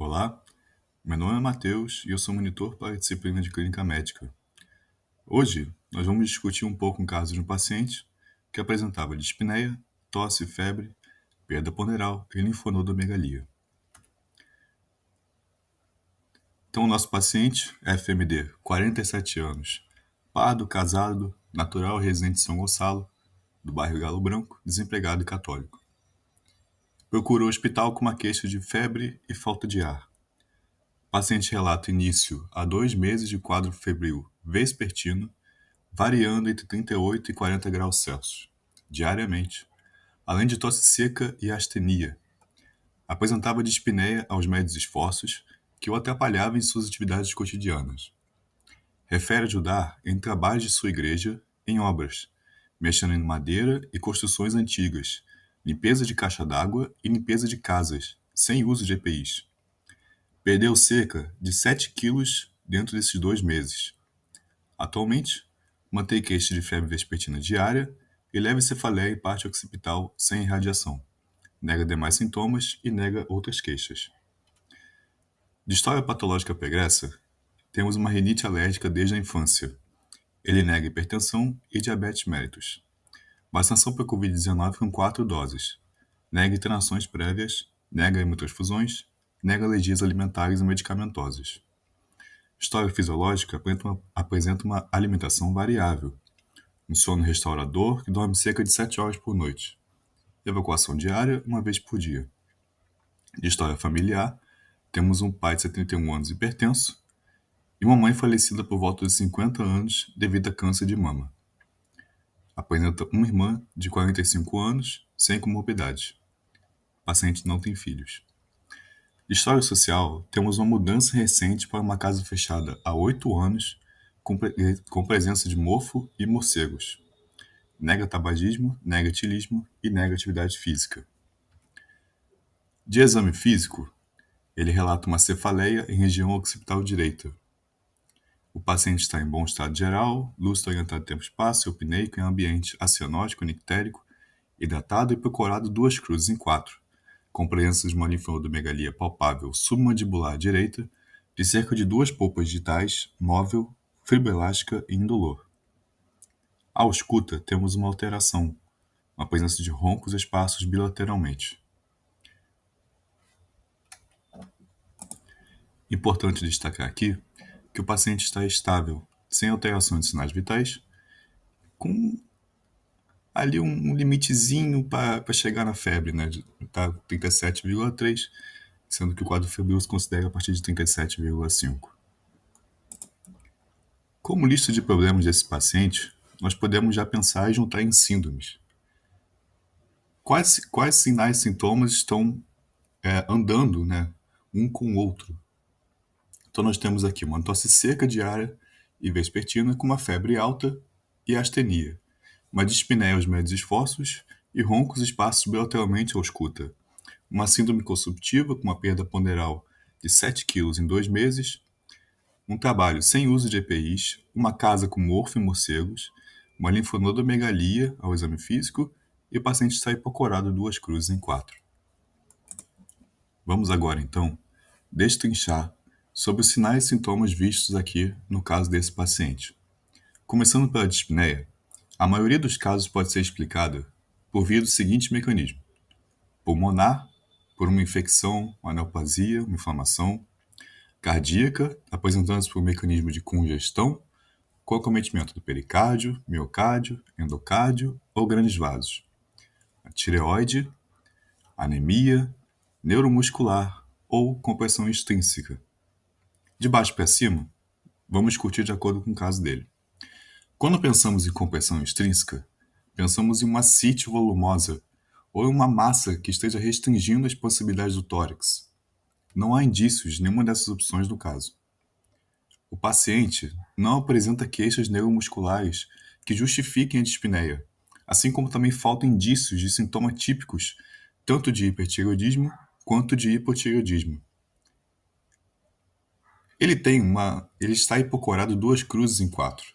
Olá, meu nome é Matheus e eu sou monitor para a disciplina de Clínica Médica. Hoje, nós vamos discutir um pouco um caso de um paciente que apresentava dispneia, tosse, febre, perda ponderal e linfonodomegalia. Então, o nosso paciente é FMD, 47 anos, pardo, casado, natural residente de São Gonçalo, do bairro Galo Branco, desempregado e católico. Procurou o hospital com uma queixa de febre e falta de ar. O paciente relata início a 2 meses de quadro febril vespertino, variando entre 38 e 40 graus Celsius, diariamente, além de tosse seca e astenia. Apresentava dispneia aos médios esforços, que o atrapalhavam em suas atividades cotidianas. Refere ajudar em trabalhos de sua igreja, em obras, mexendo em madeira e construções antigas, limpeza de caixa d'água e limpeza de casas, sem uso de EPIs. Perdeu cerca de 7 quilos dentro desses 2 meses. Atualmente, mantém queixa de febre vespertina diária e leve cefaleia em parte occipital sem irradiação. Nega demais sintomas e nega outras queixas. De história patológica pregressa, temos uma rinite alérgica desde a infância. Ele nega hipertensão e diabetes mellitus. Vacinação para Covid-19 com 4 doses. Nega internações prévias, nega hemotransfusões, nega alergias alimentares e medicamentosas. História fisiológica apresenta uma alimentação variável, um sono restaurador que dorme cerca de 7 horas por noite, evacuação diária uma vez por dia. De história familiar, temos um pai de 71 anos hipertenso e uma mãe falecida por volta de 50 anos devido a câncer de mama. Apresenta uma irmã de 45 anos sem comorbidade. O paciente não tem filhos. De história social, temos uma mudança recente para uma casa fechada há 8 anos com presença de mofo e morcegos. Nega tabagismo, nega etilismo e nega atividade física. De exame físico, ele relata uma cefaleia em região occipital direita. O paciente está em bom estado geral, lúcido orientado tempo-espaço, eupneico em ambiente acianótico, nictérico, hidratado e procurado 2 cruzes em 4, com presença de uma linfonodomegalia palpável submandibular direita, de cerca de 2 polpas digitais, móvel, fibroelástica e indolor. À ausculta, temos uma alteração, uma presença de roncos esparsos bilateralmente. Importante destacar aqui que o paciente está estável, sem alteração de sinais vitais, com ali um limitezinho para chegar na febre, né? Tá 37,3, sendo que o quadro febril se considera a partir de 37,5. Como lista de problemas desse paciente, nós podemos já pensar e juntar em síndromes. Quais sinais e sintomas estão andando, né, um com o outro? Então nós temos aqui uma tosse seca diária e vespertina com uma febre alta e astenia, uma dispneia aos médios esforços e roncos esparsos bilateralmente à ausculta, uma síndrome consumptiva com uma perda ponderal de 7 quilos em 2 meses, um trabalho sem uso de EPIs, uma casa com morfo e morcegos, uma linfonodomegalia ao exame físico e o paciente está hipocorado 2 cruzes em 4. Vamos agora, então, destrinchar sobre os sinais e sintomas vistos aqui no caso desse paciente. Começando pela dispneia, a maioria dos casos pode ser explicada por via do seguinte mecanismo: pulmonar, por uma infecção, uma neoplasia, uma inflamação; cardíaca, apresentando-se por um mecanismo de congestão, com acometimento do pericárdio, miocárdio, endocárdio ou grandes vasos; a tireoide, anemia, neuromuscular ou compressão extrínseca. De baixo para cima, vamos discutir de acordo com o caso dele. Quando pensamos em compressão extrínseca, pensamos em uma ascite volumosa ou em uma massa que esteja restringindo as possibilidades do tórax. Não há indícios de nenhuma dessas opções no caso. O paciente não apresenta queixas neuromusculares que justifiquem a dispneia, assim como também faltam indícios de sintomas típicos tanto de hipertireoidismo quanto de hipotireoidismo. Ele está hipocorado 2 cruzes em 4.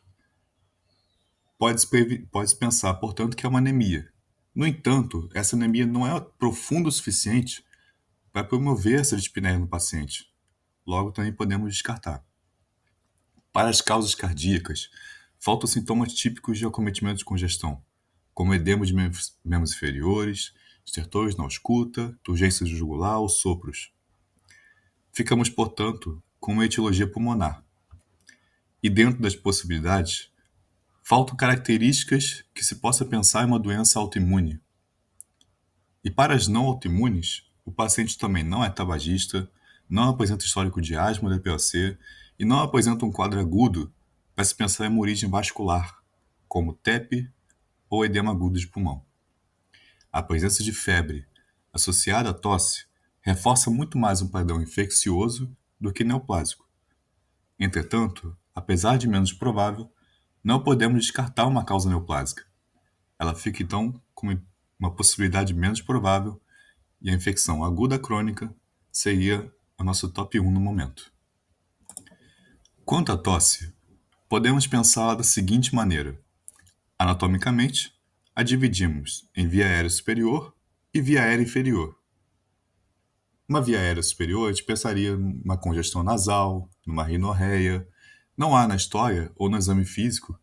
Pode-se pensar, portanto, que é uma anemia. No entanto, essa anemia não é profunda o suficiente vai promover essa dispneia no paciente. Logo, também podemos descartar. Para as causas cardíacas, faltam sintomas típicos de acometimento de congestão, como edema de membros inferiores, estertores na ausculta, turgência jugular ou sopros. Ficamos, portanto, com uma etiologia pulmonar. E dentro das possibilidades, faltam características que se possa pensar em uma doença autoimune. E para as não autoimunes, o paciente também não é tabagista, não apresenta histórico de asma ou DPOC e não apresenta um quadro agudo para se pensar em uma origem vascular, como TEP ou edema agudo de pulmão. A presença de febre associada à tosse reforça muito mais um padrão infeccioso do que neoplásico. Entretanto, apesar de menos provável, não podemos descartar uma causa neoplásica. Ela fica então com uma possibilidade menos provável e a infecção aguda crônica seria o nosso top 1 no momento. Quanto à tosse, podemos pensá-la da seguinte maneira. Anatomicamente, a dividimos em via aérea superior e via aérea inferior. Uma via aérea superior, a gente pensaria numa congestão nasal, numa rinorreia. Não há na história ou no exame físico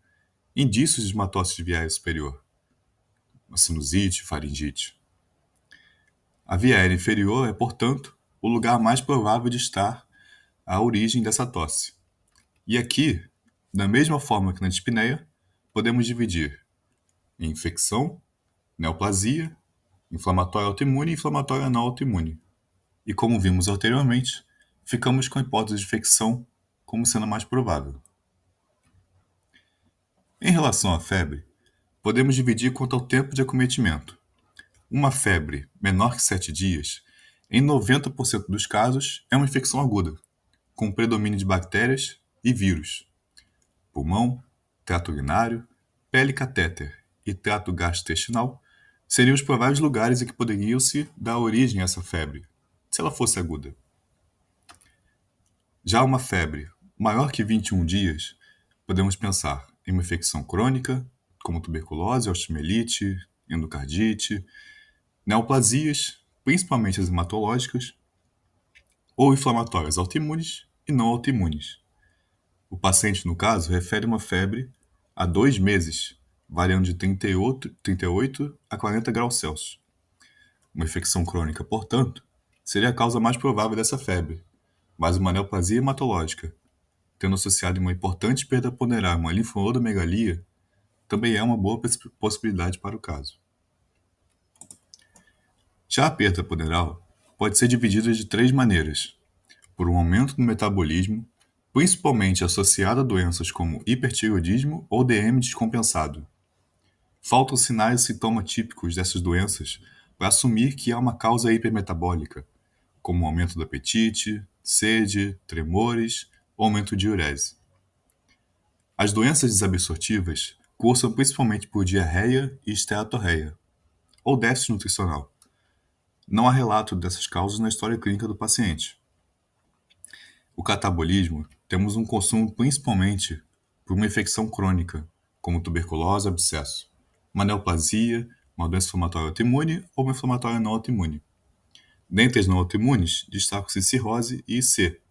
indícios de uma tosse de via aérea superior, uma sinusite, faringite. A via aérea inferior é, portanto, o lugar mais provável de estar a origem dessa tosse. E aqui, da mesma forma que na dispneia, podemos dividir em infecção, neoplasia, inflamatória autoimune e inflamatória não autoimune. E como vimos anteriormente, ficamos com a hipótese de infecção como sendo a mais provável. Em relação à febre, podemos dividir quanto ao tempo de acometimento. Uma febre menor que 7 dias, em 90% dos casos, é uma infecção aguda, com predomínio de bactérias e vírus. Pulmão, trato urinário, pele catéter e trato gastrointestinal seriam os prováveis lugares em que poderiam se dar origem a essa febre, se ela fosse aguda. Já uma febre maior que 21 dias, podemos pensar em uma infecção crônica, como tuberculose, osteomielite, endocardite, neoplasias, principalmente as hematológicas, ou inflamatórias autoimunes e não autoimunes. O paciente, no caso, refere uma febre há 2 meses, variando de 38 a 40 graus Celsius. Uma infecção crônica, portanto, seria a causa mais provável dessa febre, mas uma neoplasia hematológica, tendo associado uma importante perda ponderal, uma linfonodomegalia, também é uma boa possibilidade para o caso. Já a perda ponderal pode ser dividida de 3 maneiras: por um aumento no metabolismo, principalmente associado a doenças como hipertireoidismo ou DM descompensado. Faltam sinais e sintomas típicos dessas doenças para assumir que há uma causa hipermetabólica, como aumento do apetite, sede, tremores ou aumento de diurese. As doenças desabsortivas cursam principalmente por diarreia e esteatorreia, ou déficit nutricional. Não há relato dessas causas na história clínica do paciente. O catabolismo, temos um consumo principalmente por uma infecção crônica, como tuberculose ou abscesso, uma neoplasia, uma doença inflamatória autoimune ou uma inflamatória não autoimune. Dentre as não autoimunes, destacam-se cirrose e IC.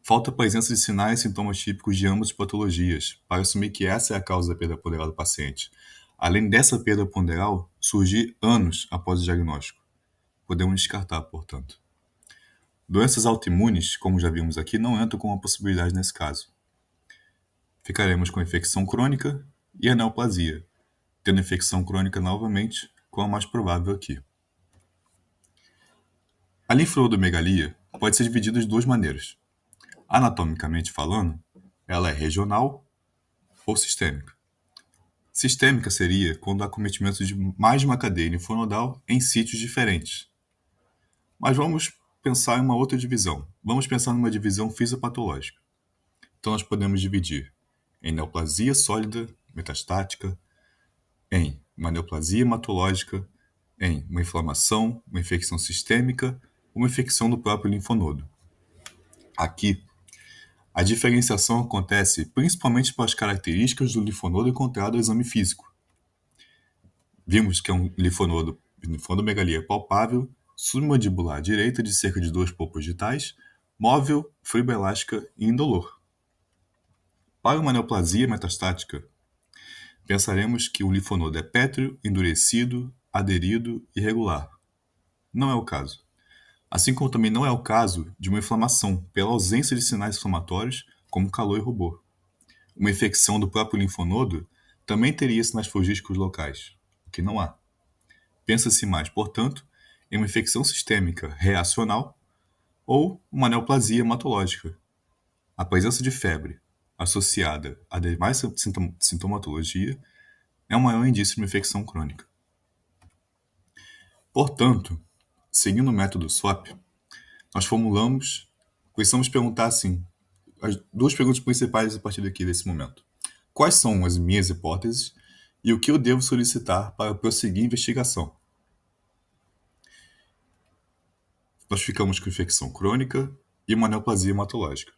Falta a presença de sinais e sintomas típicos de ambas as patologias, para assumir que essa é a causa da perda ponderal do paciente. Além dessa perda ponderal, surgir anos após o diagnóstico. Podemos descartar, portanto. Doenças autoimunes, como já vimos aqui, não entram com uma possibilidade nesse caso. Ficaremos com a infecção crônica e a neoplasia, tendo a infecção crônica novamente como a mais provável aqui. A linfonodomegalia pode ser dividida de 2 maneiras. Anatomicamente falando, ela é regional ou sistêmica. Sistêmica seria quando há acometimento de mais de uma cadeia linfonodal em sítios diferentes. Mas vamos pensar em uma outra divisão. Vamos pensar numa divisão fisiopatológica. Então nós podemos dividir em neoplasia sólida metastática, em uma neoplasia hematológica, em uma inflamação, uma infecção sistêmica, uma infecção do próprio linfonodo. Aqui, a diferenciação acontece principalmente pelas características do linfonodo encontrado no exame físico. Vimos que é um linfonodomegalia palpável, submandibular direita de cerca de 2 polpos digitais, móvel, fibroelástica e indolor. Para uma neoplasia metastática, pensaremos que o linfonodo é pétreo, endurecido, aderido e irregular. Não é o caso. Assim como também não é o caso de uma inflamação pela ausência de sinais inflamatórios, como calor e rubor. Uma infecção do próprio linfonodo também teria sinais flogísticos locais, o que não há. Pensa-se mais, portanto, em uma infecção sistêmica reacional ou uma neoplasia hematológica. A presença de febre associada a demais sintomatologia é um maior indício de uma infecção crônica. Portanto, seguindo o método SWAP, nós precisamos perguntar assim, as duas perguntas principais a partir daqui desse momento. Quais são as minhas hipóteses e o que eu devo solicitar para prosseguir a investigação? Nós ficamos com infecção crônica e uma neoplasia hematológica.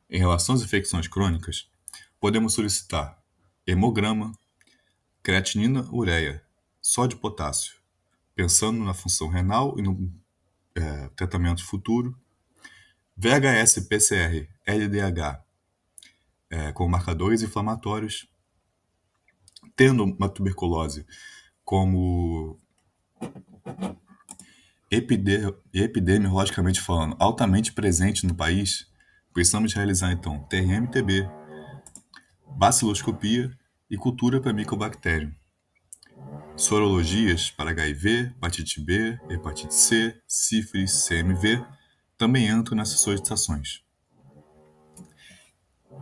Em relação às infecções crônicas, podemos solicitar hemograma, creatinina ureia, sódio e potássio, pensando na função renal e no tratamento futuro, VHS-PCR, LDH, com marcadores inflamatórios, tendo uma tuberculose como epidemiologicamente falando, altamente presente no país, precisamos realizar então TRM-TB, baciloscopia e cultura para micobactério. Sorologias para HIV, hepatite B, hepatite C, sífilis, CMV também entram nessas solicitações.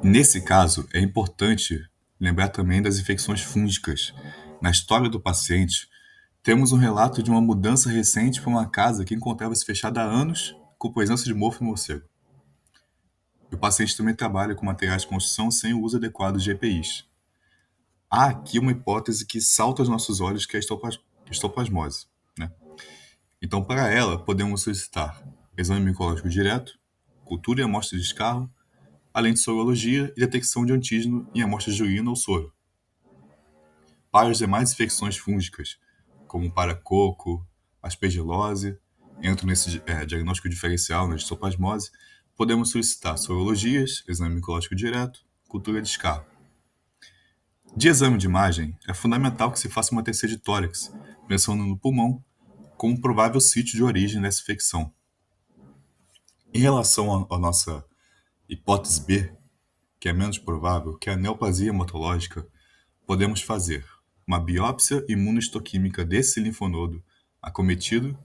Nesse caso, é importante lembrar também das infecções fúngicas. Na história do paciente, temos um relato de uma mudança recente para uma casa que encontrava-se fechada há anos com presença de mofo e morcego. O paciente também trabalha com materiais de construção sem o uso adequado de EPIs. Há aqui uma hipótese que salta aos nossos olhos, que é a histoplasmose, né? Então, para ela, podemos solicitar exame micológico direto, cultura e amostra de escarro, além de sorologia e detecção de antígeno em amostras de urina ou soro. Para as demais infecções fúngicas, como paracoco, aspergilose, entram nesse diagnóstico diferencial na histoplasmose, podemos solicitar sorologias, exame micológico direto, cultura de escarro. De exame de imagem, é fundamental que se faça uma TC de tórax, pensando no pulmão, como um provável sítio de origem dessa infecção. Em relação à nossa hipótese B, que é menos provável, que é a neoplasia hematológica, podemos fazer uma biópsia imunohistoquímica desse linfonodo acometido,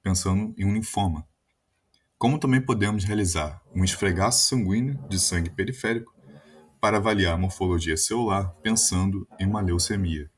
pensando em um linfoma. Como também podemos realizar um esfregaço sanguíneo de sangue periférico para avaliar a morfologia celular, pensando em uma leucemia.